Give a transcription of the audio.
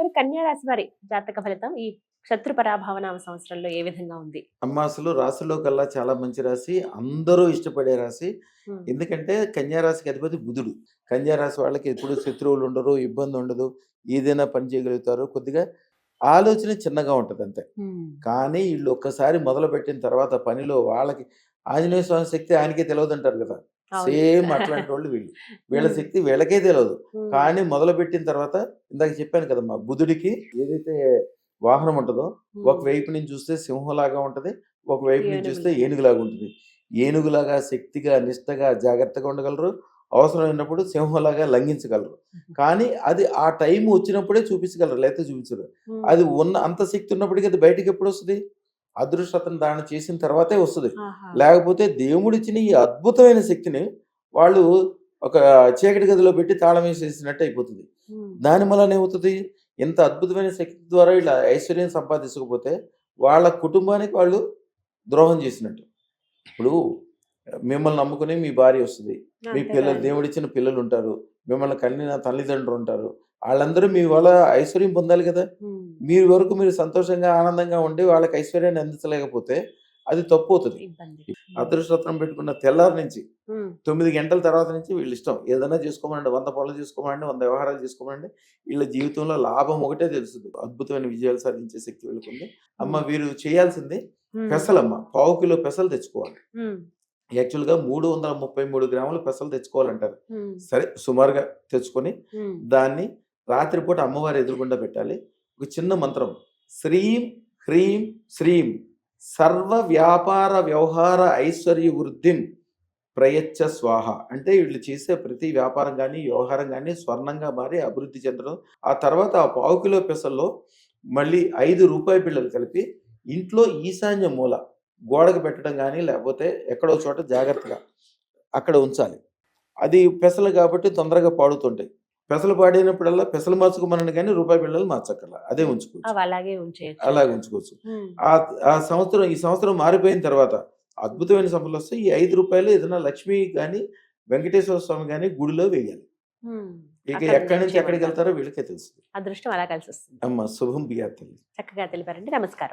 గురుగారు కన్యా రాశి వారి జాతక ఫలితం ఈ శత్రు పరాభవనామ సంవత్సరంలో ఏ విధంగా ఉంది? అమ్మ అసలు రాశిలో కల్లా చాలా మంచి రాశి. అందరూ ఇష్టపడే రాశి. హ్మ్. ఎందుకంటే కన్యా రాశికి అధిపతి బుధుడు. కన్యా రాశి వాళ్ళకి ఎప్పుడు శత్రువులు ఉండరు, ఇబ్బంది ఉండదు. ఏదైనా పని చేయగలుగుతారు. కొద్దిగా ఆలోచన చిన్నగా ఉంటది అంతే. హ్మ్. కానీ ఈళ్ళు ఒక్కసారి మొదలుపెట్టిన తర్వాత పనిలో వాళ్ళకి ఆంజనేయ స్వామి శక్తి ఆయనకే తెలవదంటారు కదా! అవును. సేమ్ అట్లాంటోళ్ళు వీళ్ళు. వీళ్ళ హ్మ్. శక్తి వీళ్ళకే తెలవదు. హ్మ్. కానీ మొదలుపెట్టిన తర్వాత ఇందాక చెప్పాను కదమ్మా! బుధుడికి ఏదైతే వాహనం ఉంటదో హ్మ్. ఒకవైపు నుంచి చూస్తే సింహంలాగా ఉంటది. ఒకవైపు నుంచి చూస్తే ఏనుగులాగా. ఏనుగులాగా ఉంటది. ఏనుగులాగా శక్తిగా, నిష్టగా, జాగ్రత్తగా ఉండగలరు. అవసరమైనప్పుడు సింహంలాగా లంఘించగలరు. కానీ అది ఆ టైం వచ్చినప్పుడే చూపించగలరు. లేకపోతే చూపించరు. హ్మ్. అది ఉన్న అంత శక్తి ఉన్నప్పటికీ అది బయటికెప్పుడొస్తది? అదృష్టతను దానం చేసిన తర్వాతే వస్తది. ఆహా! లేకపోతే దేవుడిచ్చిన ఈ అద్భుతమైన శక్తిని వాళ్ళు ఒక చీకటి గదిలో పెట్టి తాళం వేసేసినట్టు అయిపోతది. హ్మ్. దాని వలన ఏమవుతది? ఇంత అద్భుతమైన శక్తి ద్వారా ఇలా ఐశ్వర్యం సంపాదించకపోతే వాళ్ళ కుటుంబానికి వాళ్ళు ద్రోహం చేసినట్టు. ఇప్పుడు మిమ్మల్ని నమ్ముకుని మీ భార్య వస్తది. మీ అంతే పిల్లలు కదండీ. దేవుడిచ్చిన పిల్లలుంటారు. మిమ్మల్ని కనిన తల్లిదండ్రులుంటారు. ఆళ్ళందరూ మీ వల్ల ఐశ్వర్యం పొందాలి కదా! హ్మ్. మీ వరకు మీరు సంతోషంగా, ఆనందంగా ఉండి వాళ్ళకి ఐశ్వర్యాన్ని అందించలేకపోతే అది తప్పవుతది. ఇబ్బంది. అదృష్టరత్నం పెట్టుకున్న తెల్లారి నుంచి హ్మ్. 9 గంటల తర్వాత నుంచి వీళ్ళిష్టం. ఏదైనా చేసుకోమనండి. 100 పనులు చేసుకోమనండి. 100 వ్యవహారాలు చేసుకోమనండి. వీళ్ళ జీవితంలో లాభం ఒకటే తెలుస్తది. అద్భుతమైన విజయాలు సాధించే శక్తి వీళ్ళకుంది. అమ్మ హ్మ్. వీరు చేయాల్సింది హ్మ్. పెసలమ్మ. పావు కిలో పెసలు తెచ్చుకోవాలి. హ్మ్. యాక్చువల్‌గా 333 గ్రాముల పెసలు తెచ్చుకోవాలంటారు. హ్మ్. సరే సుమారుగా తెచ్చుకొని హ్మ్. దాన్ని రాత్రిపూట అమ్మవారి ఎదురుగుండా పెట్టాలి. ఒక చిన్న మంత్రం శ్రీం హ్రీం శ్రీం సర్వ వ్యాపార వ్యవహార ఐశ్వర్య వృద్ధిం ప్రయచ్చ స్వాహ. అంటే వీళ్ళు చేసే ప్రతి వ్యాపారం గాని, వ్యవహారం గాని స్వర్ణంగా మారి అభివృద్ధి చెందడం. ఆ తర్వాత ఆ పావు కిలో పెసల్లో మళ్ళీ రూ. 5 బిళ్ళలు కలిపి ఇంట్లో ఈశాన్య మూల గోడకు పెట్టడం గాని, లేకపోతే ఎక్కడో చోట జాగ్రత్తగా అక్కడ ఉంచాలి. అది పెసలు కాబట్టి తొందరగా పాడుతుంటాయి. పెసలు పాడైనప్పుడల్లా పెసలు మార్చుకోమనండి గానీ రూపాయి బిళ్ళలు మార్చక్కర్ల. అదే ఉంచుకోవచ్చు. అవి అలాగే అలాగే ఉంచేయొచ్చంటారు. ఉంచుకోవచ్చు. హ్మ్. ఆ సంవత్సరం ఈ సంవత్సరం మారిపోయిన తర్వాత అద్భుతమైన సంపదలొస్తాయి. ఈ రూ. 5 ఏదైనా లక్ష్మి గాని, వెంకటేశ్వర స్వామి గాని గుడిలో వేయాలి. హ్మ్. ఇక అక్కడ ఎక్కడి నుంచి నుంచి చేయమంటారు. ఎక్కడికెళ్తారో వీళ్ళకే తెలుస్తది. అదృష్టం అలా కలిసొస్తుంది. అమ్మ శుభం బియాతల్లి. చక్కగా తెలిపారండి. నమస్కారం.